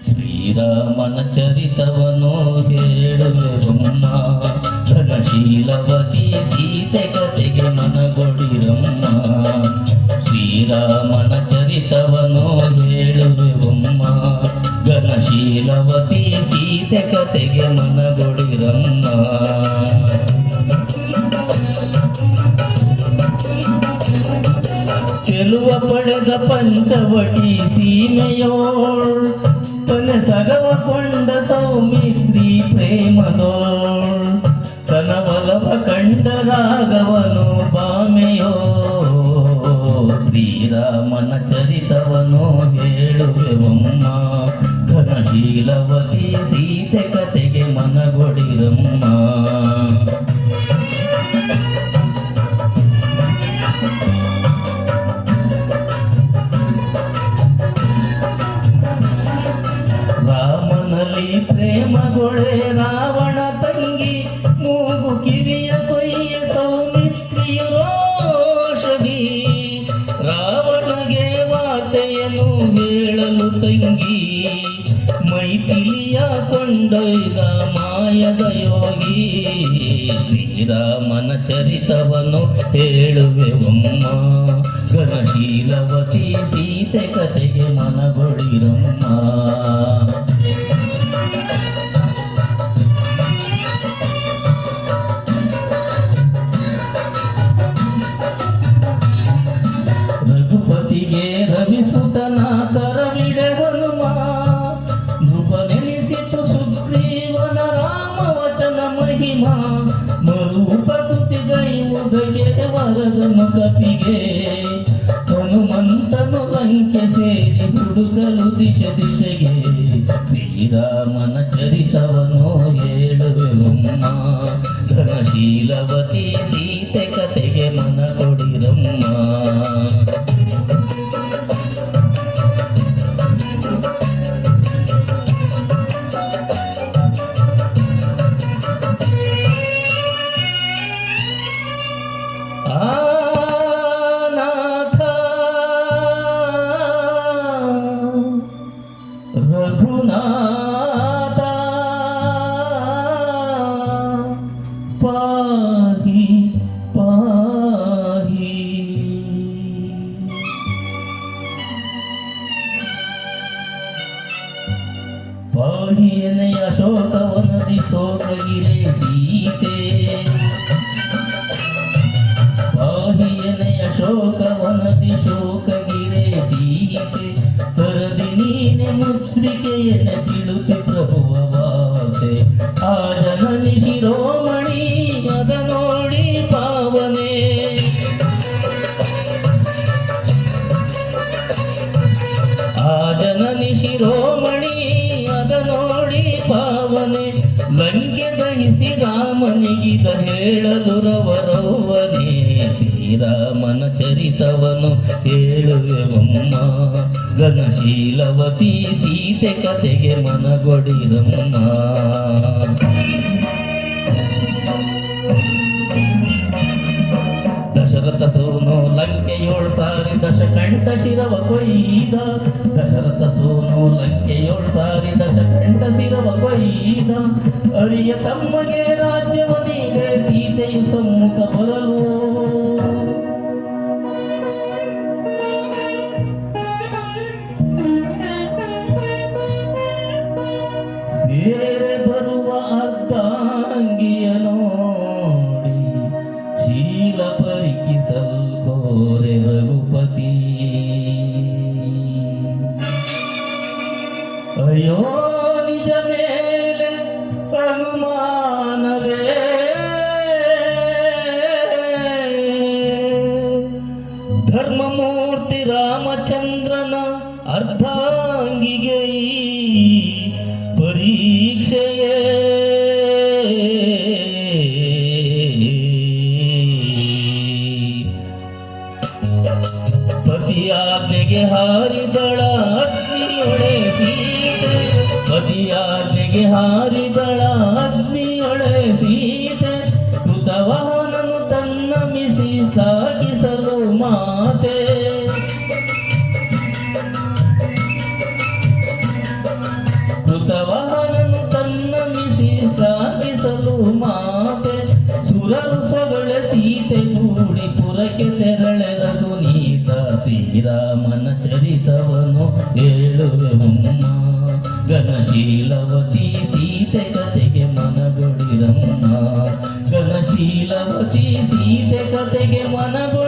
ಶ್ರೀರಾಮನ ಚರಿತವನು ಹೇಳುವೆವಮ್ಮ, ಘನಶೀಲವತಿ ಸೀತೆ ಕತೆಗೆ ಮನಗೊಡಿರಮ್ಮ. ಶ್ರೀರಾಮನ ಚರಿತವನು ಹೇಳುವೆವಮ್ಮ, ಘನಶೀಲವತಿ ಸೀತೆ ಕತೆಗೆ ಮನಗೊಡಿರಮ್ಮ. ಚೆಲುವ ಪಡೆದ ಪಂಚವಟಿ ಸೀಮೆಯೋಳ್, ಸಗವ ಕೊಂಡ ಸೌಮಿತ್ರಿ ಪ್ರೇಮದೋಳ್, ಕನವಲವ ಕಂಡ ರಾಘವನು ಬಾಮೆಯೋ. ಶ್ರೀರಾಮನ ಚರಿತವನು ಹೇಳುವೆವಮ್ಮ, ಘನಶೀಲವತಿ ಸೀತೆ ಕತೆಗೆ ಮನಗೊಡಿರಮ್ಮ. ಪ್ರೇಮಗೊಳೆ ರಾವಣ ತಂಗಿ, ಮೂಗು ಕಿವಿಯ ಕೊಯ್ಯ ಸೌಮಿತ್ರಿಯೋಷಧಿ. ರಾವಣಗೆ ವಾರ್ತೆಯನ್ನು ಹೇಳಲು ತಂಗಿ, ಮೈಥಿಲಿಯ ಕೊಂಡೊಯ್ದ ಮಾಯದ ಯೋಗಿ. ಶ್ರೀರಾಮನ ಚರಿತವನು ಹೇಳುವೆವಮ್ಮ, ಘನಶೀಲವತಿ ಸೀತೆ ಕತೆಗೆ ಮನಗೊಡಿರಮ್ಮ. ರಘುಪತಿಗೆ ರವಿಸುತನ ಕರವಿಡೆ ಹನುಮ, ನೃಪನೆನಿಸಿತು ಸುಗ್ರೀವನ ರಾಮ ವಚನ ಮಹಿಮ. ಮರುಪಕುತಿಗೈವುದಕ್ಕೆ ವರದನು ಕಪಿಗೆ, ಹನುಮಂತನು ಲಂಕೆ ಸೇರಿ ಹುಡುಗಲು ದಿಶೆ ದಿಶೆಗೆ. ಶ್ರೀರಾಮನ ಚರಿತವನು ಹೇಳುವೆವಮ್ಮ, ಘನಶೀಲವತಿ ಸೀತೆ ಕತೆಗೆ ಮನಗೊಡಿರಮ್ಮ. ರಘುನಾಥ ಪಾಹಿ ಪಾಹಿ. ಪಾಹಿಯನೆಯ ಶೋಕವನದಿ ಶೋಕಗಿರೆ ಸೀತೆ, ಪಾಹಿಯನೆಯ ಶೋಕವನದಿ ಶೋಕಗಿರೆ ಸೀತೆ. ತರದಿ ನೀನೆ ಮುದ್ರಿಕೆಯನ ಕಿಳುಪಿ ಪ್ರಭುವವಾತೆ, ಆ ಜನನಿ ಶಿರೋಮಣಿ ಅದ ನೋಡಿ ಪಾವನೆ. ಆ ಜನನಿ ಶಿರೋಮಣಿ ಅದ ನೋಡಿ ಪಾವನೆ. ಲಂಕೆ ದಹಿಸಿ ರಾಮನಿಗಿದ ಹೇಳಲು ರವರವ್ವನೇ. ಶ್ರೀರಾಮನ ಚರಿತವನು ಹೇಳುವೆವಮ್ಮ, ಘನಶೀಲವತಿ ಸೀತೆ ಕತೆಗೆ ಮನಗೊಡಿರಮ್ಮ. ದಶರಥ ಸೋನು ಲಂಕೆಯೋಳ್ ಸಾರಿ ದಶಕಂಠ ಶಿರವ ಕೊಯ್ದ. ದಶರಥ ಸೋನು ಲಂಕೆಯೋಳ್ ಸಾರಿ ದಶಕಂಠ ಶಿರವ ಕೊಯ್ದ. ಅರಿಯ ತಮ್ಮಗೆ ರಾಜ್ಯವ ನೀಡೆ ಸೀತೆಯು ಸಮ್ಮುಖ ಬರಲು. ಸೇರೆ ಬರುವ ಅರ್ಧಾಂಗಿಯ ನೋಡಿ ಶೀಲ ಪರಿಕಿಸಲ್ಕೋರೆ ರಘುಪತಿ. ಅಯ್ಯೋ ನಿಜ ಮೇಲೆ ಅನುಮಾನವೇ, ಧರ್ಮಮೂರ್ತಿ ರಾಮಚಂದ್ರನ ಅರ್ಧಾಂಗಿಗೆ ಪರೀಕ್ಷೆಯೇ. ಪತಿಯಾಜ್ಞೆಗೆ ಹಾರಿದಳ ಅಗ್ನಿಯೊಡೆ ಸೀತೆ, ಪತಿಯಾಜ್ಞೆಗೆ ಹಾರಿದಳ ಅಗ್ನಿ ರಾಮನ ಚರಿತವನು ಹೇಳುವೆವಮ್ಮ. ಘನಶೀಲವತಿ ಸೀತೆ ಕತೆಗೆ ಮನಗೊಡಿರಮ್ಮ. ಘನಶೀಲವತಿ ಸೀತೆ ಕತೆಗೆ ಮನಗೊಡಿರಮ್ಮ.